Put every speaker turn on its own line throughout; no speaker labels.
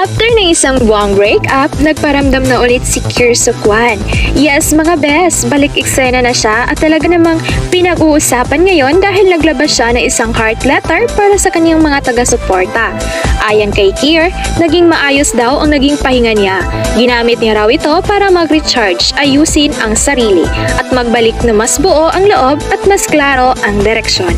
After ng isang buwang breakup, nagparamdam na ulit si Kir Sukwan. Yes mga bes, balik eksena na siya at talaga namang pinag-uusapan ngayon dahil naglabas siya ng isang heart letter para sa kanyang mga taga-suporta. Ayon kay Kir, naging maayos daw ang naging pahinga niya. Ginamit niya raw ito para mag-recharge, ayusin ang sarili at magbalik na mas buo ang loob at mas klaro ang direksyon.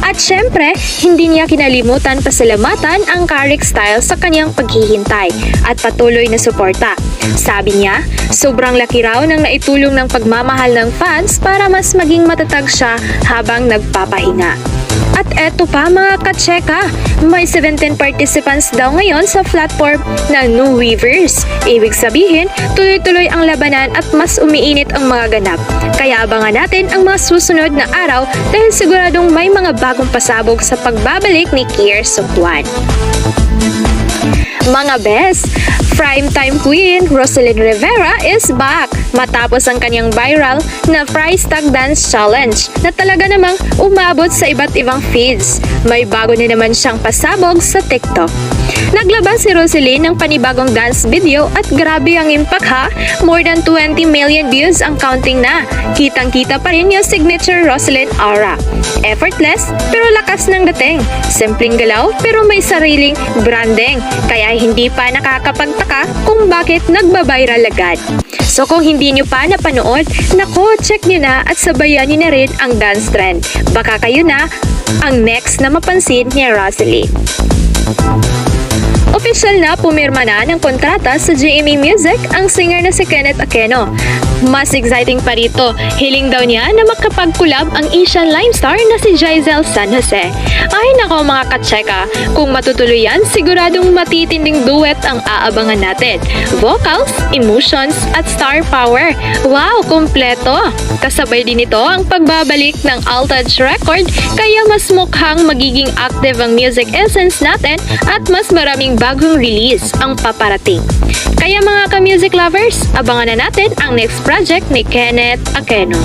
At syempre, hindi niya kinalimutan pasalamatan ang Karik Style sa kanyang paghihintay at patuloy na suporta. Sabi niya, sobrang laki raw ng naitulong ng pagmamahal ng fans para mas maging matatag siya habang nagpapahinga. At eto pa mga katseka, may 17 participants daw ngayon sa platform na New Weavers. Ibig sabihin, tuloy-tuloy ang labanan at mas umiinit ang mga ganap. Kaya abangan natin ang mga susunod na araw dahil siguradong may mga bagong pasabog sa pagbabalik ni Kir Sukwan. Mga best, primetime queen Roselyn Rivera is back matapos ang kanyang viral na Price Tag Dance Challenge na talaga namang umabot sa iba't ibang feeds. May bago na naman siyang pasabog sa TikTok. Naglabas si Roselyn ng panibagong dance video at grabe ang impact ha, more than 20 million views ang counting na. Kitang-kita pa rin yung signature Roselyn aura. Effortless pero lakas ng dating. Simpleng galaw pero may sariling branding. Kaya hindi pa nakakapagtaka kung bakit nagbabiral agad. So kung hindi nyo pa napanood, nako, check nyo na at sabayan nyo na rin ang dance trend. Baka kayo na ang next na mapansin ni Roselyn. Official na pumirma na ng kontrata sa GMA Music ang singer na si Kenneth Aquino. Mas exciting pa rito, hiling daw niya na makapag-collab ang Asian Lime star na si Jaisel San Jose. Ay nako mga katseka, kung matutuloy yan, siguradong matitinding duet ang aabangan natin. Vocals, emotions, at star power. Wow, kompleto! Kasabay din ito ang pagbabalik ng Altage Record, kaya mas mukhang magiging active ang music essence natin at mas maraming bagong release ang paparating. Kaya mga ka-music lovers, abangan na natin ang next project ni Kenneth Aquino.